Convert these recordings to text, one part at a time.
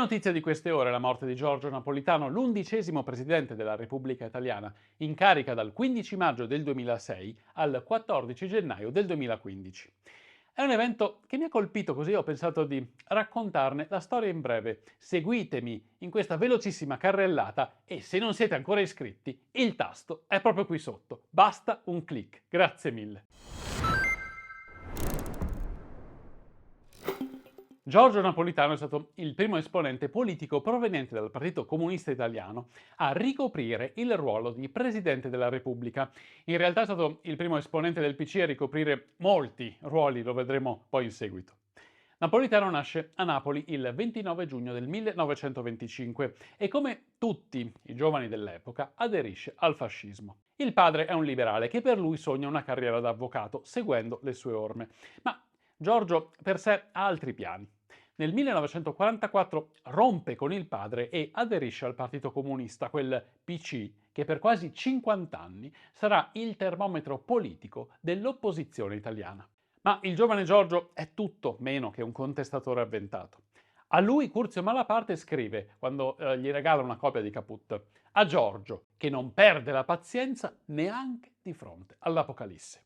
notizia di queste ore è la morte di Giorgio Napolitano, l'11° presidente della Repubblica Italiana, in carica dal 15 maggio del 2006 al 14 gennaio del 2015. È un evento che mi ha colpito, così ho pensato di raccontarne la storia in breve. Seguitemi in questa velocissima carrellata e se non siete ancora iscritti, il tasto è proprio qui sotto. Basta un clic. Grazie mille. Giorgio Napolitano è stato il primo esponente politico proveniente dal Partito Comunista Italiano a ricoprire il ruolo di Presidente della Repubblica. In realtà è stato il primo esponente del PC a ricoprire molti ruoli, lo vedremo poi in seguito. Napolitano nasce a Napoli il 29 giugno del 1925 e come tutti i giovani dell'epoca aderisce al fascismo. Il padre è un liberale che per lui sogna una carriera da avvocato seguendo le sue orme, ma Giorgio per sé ha altri piani. Nel 1944 rompe con il padre e aderisce al Partito Comunista, quel PC che per quasi 50 anni sarà il termometro politico dell'opposizione italiana. Ma il giovane Giorgio è tutto meno che un contestatore avventato. A lui Curzio Malaparte scrive, quando gli regala una copia di Caput, a Giorgio, che non perde la pazienza neanche di fronte all'Apocalisse.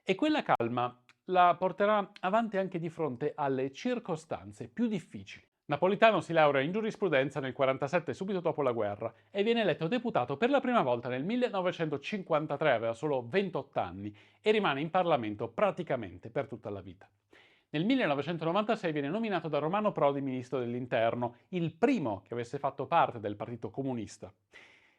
E quella calma la porterà avanti anche di fronte alle circostanze più difficili. Napolitano si laurea in giurisprudenza nel 1947, subito dopo la guerra, e viene eletto deputato per la prima volta nel 1953, aveva solo 28 anni, e rimane in Parlamento praticamente per tutta la vita. Nel 1996 viene nominato da Romano Prodi ministro dell'Interno, il primo che avesse fatto parte del Partito Comunista.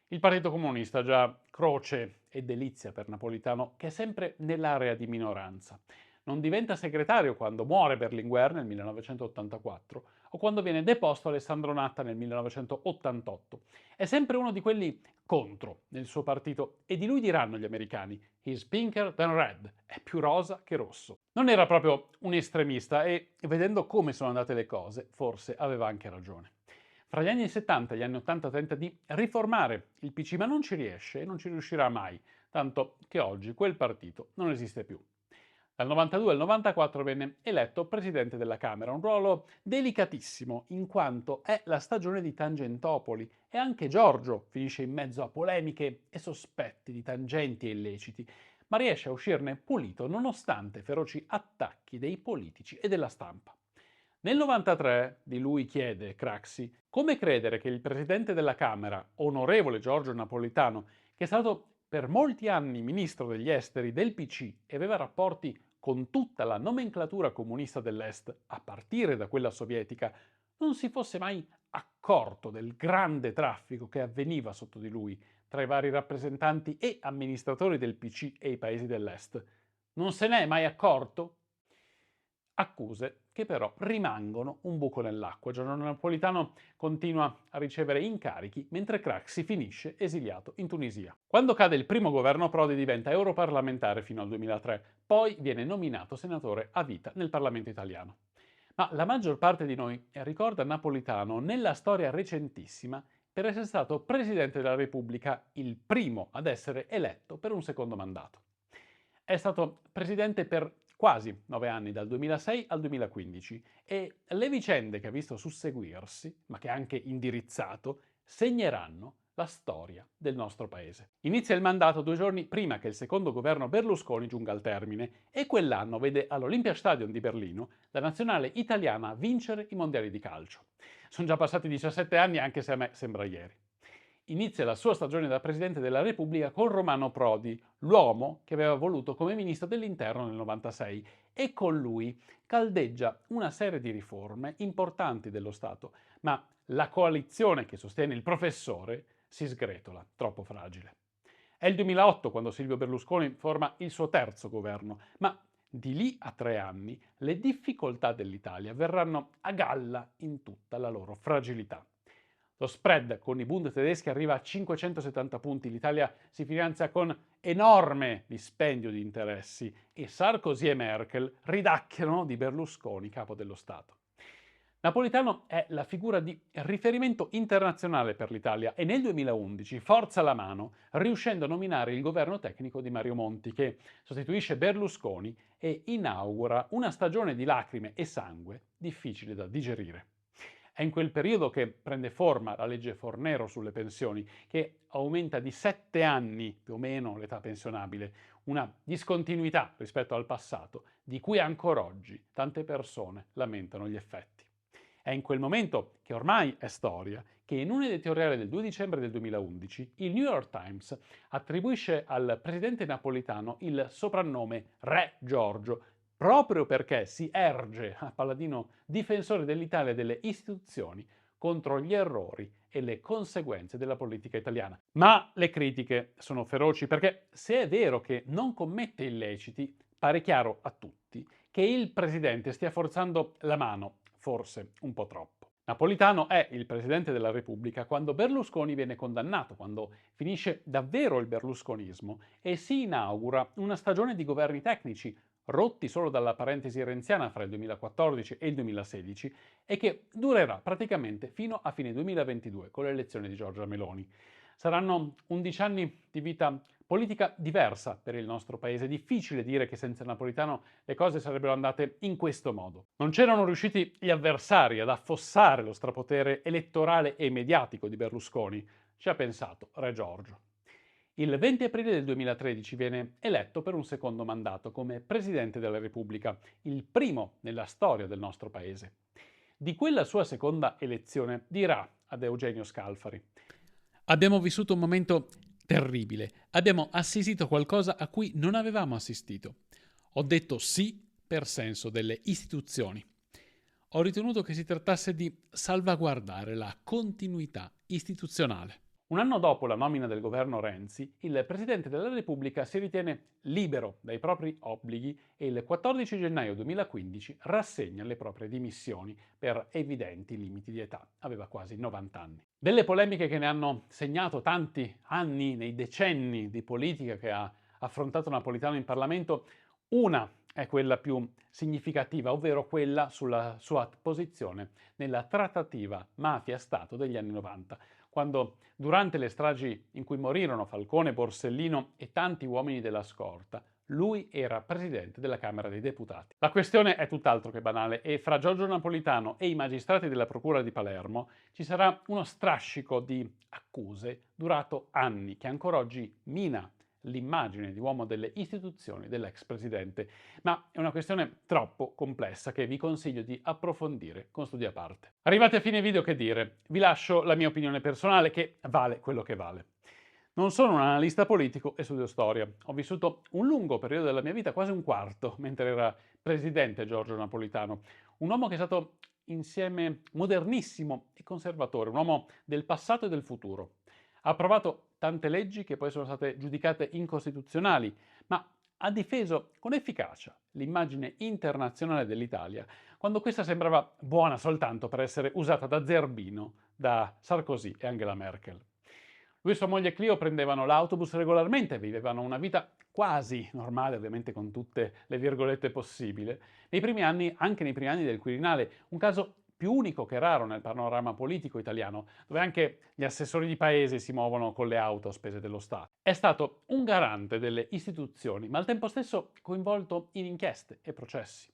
Il Partito Comunista, già croce e delizia per Napolitano, che è sempre nell'area di minoranza. Non diventa segretario quando muore Berlinguer nel 1984 o quando viene deposto Alessandro Natta nel 1988. È sempre uno di quelli contro nel suo partito e di lui diranno gli americani "He's pinker than red", è più rosa che rosso. Non era proprio un estremista e, vedendo come sono andate le cose, forse aveva anche ragione. Fra gli anni 70 e gli anni 80 tenta di riformare il PC, ma non ci riesce e non ci riuscirà mai, tanto che oggi quel partito non esiste più. Dal 92 al 94 venne eletto presidente della Camera, un ruolo delicatissimo in quanto è la stagione di Tangentopoli e anche Giorgio finisce in mezzo a polemiche e sospetti di tangenti e illeciti, ma riesce a uscirne pulito nonostante feroci attacchi dei politici e della stampa. Nel 93 di lui chiede Craxi come credere che il presidente della Camera, onorevole Giorgio Napolitano, che è stato per molti anni ministro degli esteri del PC e aveva rapporti con tutta la nomenclatura comunista dell'Est, a partire da quella sovietica, non si fosse mai accorto del grande traffico che avveniva sotto di lui tra i vari rappresentanti e amministratori del PC e i paesi dell'Est. Non se n'è mai accorto? Accuse che però rimangono un buco nell'acqua. Giorgio Napolitano continua a ricevere incarichi mentre Craxi finisce esiliato in Tunisia. Quando cade il primo governo Prodi diventa europarlamentare fino al 2003, poi viene nominato senatore a vita nel Parlamento italiano. Ma la maggior parte di noi ricorda Napolitano nella storia recentissima per essere stato Presidente della Repubblica, il primo ad essere eletto per un secondo mandato. È stato presidente per quasi 9 anni, dal 2006 al 2015, e le vicende che ha visto susseguirsi, ma che ha anche indirizzato, segneranno la storia del nostro paese. Inizia il mandato 2 giorni prima che il secondo governo Berlusconi giunga al termine e quell'anno vede all'Olympiastadion di Berlino la nazionale italiana vincere i mondiali di calcio. Sono già passati 17 anni, anche se a me sembra ieri. Inizia la sua stagione da Presidente della Repubblica con Romano Prodi, l'uomo che aveva voluto come Ministro dell'Interno nel 96, e con lui caldeggia una serie di riforme importanti dello Stato, ma la coalizione che sostiene il professore si sgretola, troppo fragile. È il 2008 quando Silvio Berlusconi forma il suo terzo governo, ma di lì a 3 anni le difficoltà dell'Italia verranno a galla in tutta la loro fragilità. Lo spread con i Bund tedeschi arriva a 570 punti, l'Italia si finanzia con enorme dispendio di interessi e Sarkozy e Merkel ridacchiano di Berlusconi capo dello Stato. Napolitano è la figura di riferimento internazionale per l'Italia e nel 2011 forza la mano riuscendo a nominare il governo tecnico di Mario Monti che sostituisce Berlusconi e inaugura una stagione di lacrime e sangue difficile da digerire. È in quel periodo che prende forma la legge Fornero sulle pensioni, che aumenta di 7 anni più o meno l'età pensionabile, una discontinuità rispetto al passato, di cui ancora oggi tante persone lamentano gli effetti. È in quel momento, che ormai è storia, che in un editoriale del 2 dicembre del 2011 il New York Times attribuisce al presidente napolitano il soprannome Re Giorgio, proprio perché si erge a paladino difensore dell'Italia e delle istituzioni contro gli errori e le conseguenze della politica italiana. Ma le critiche sono feroci perché se è vero che non commette illeciti, pare chiaro a tutti che il presidente stia forzando la mano, forse un po' troppo. Napolitano è il presidente della Repubblica quando Berlusconi viene condannato, quando finisce davvero il berlusconismo e si inaugura una stagione di governi tecnici rotti solo dalla parentesi renziana fra il 2014 e il 2016 e che durerà praticamente fino a fine 2022 con l'elezione di Giorgia Meloni. Saranno 11 anni di vita politica diversa per il nostro paese. È difficile dire che senza Napolitano le cose sarebbero andate in questo modo. Non c'erano riusciti gli avversari ad affossare lo strapotere elettorale e mediatico di Berlusconi. Ci ha pensato Re Giorgio. Il 20 aprile del 2013 viene eletto per un secondo mandato come Presidente della Repubblica, il primo nella storia del nostro paese. Di quella sua seconda elezione dirà ad Eugenio Scalfari: abbiamo vissuto un momento terribile, abbiamo assistito a qualcosa a cui non avevamo assistito. Ho detto sì per senso delle istituzioni. Ho ritenuto che si trattasse di salvaguardare la continuità istituzionale. Un anno dopo la nomina del governo Renzi, il Presidente della Repubblica si ritiene libero dai propri obblighi e il 14 gennaio 2015 rassegna le proprie dimissioni per evidenti limiti di età. Aveva quasi 90 anni. Delle polemiche che ne hanno segnato tanti anni nei decenni di politica che ha affrontato Napolitano in Parlamento, una è quella più significativa, ovvero quella sulla sua posizione nella trattativa mafia-Stato degli anni 90, quando durante le stragi in cui morirono Falcone, Borsellino e tanti uomini della scorta, lui era presidente della Camera dei Deputati. La questione è tutt'altro che banale e fra Giorgio Napolitano e i magistrati della Procura di Palermo ci sarà uno strascico di accuse durato anni che ancora oggi mina l'immagine di uomo delle istituzioni dell'ex presidente, ma è una questione troppo complessa che vi consiglio di approfondire con studi a parte. Arrivati a fine video, che dire? Vi lascio la mia opinione personale che vale quello che vale. Non sono un analista politico e studio storia. Ho vissuto un lungo periodo della mia vita, quasi un quarto, mentre era presidente Giorgio Napolitano, un uomo che è stato insieme modernissimo e conservatore, un uomo del passato e del futuro. Ha approvato tante leggi che poi sono state giudicate incostituzionali, ma ha difeso con efficacia l'immagine internazionale dell'Italia, quando questa sembrava buona soltanto per essere usata da zerbino da Sarkozy e Angela Merkel. Lui e sua moglie Clio prendevano l'autobus regolarmente, vivevano una vita quasi normale, ovviamente con tutte le virgolette possibili, nei primi anni, anche nei primi anni del Quirinale, un caso più unico che raro nel panorama politico italiano, dove anche gli assessori di paese si muovono con le auto a spese dello Stato. È stato un garante delle istituzioni, ma al tempo stesso coinvolto in inchieste e processi.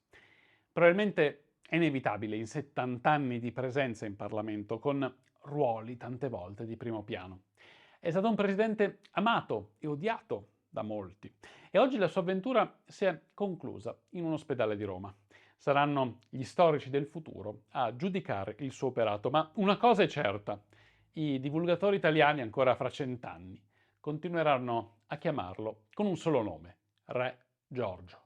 Probabilmente è inevitabile in 70 anni di presenza in Parlamento, con ruoli tante volte di primo piano. È stato un presidente amato e odiato da molti e oggi la sua avventura si è conclusa in un ospedale di Roma. Saranno gli storici del futuro a giudicare il suo operato, ma una cosa è certa: i divulgatori italiani ancora fra 100 anni continueranno a chiamarlo con un solo nome: Re Giorgio.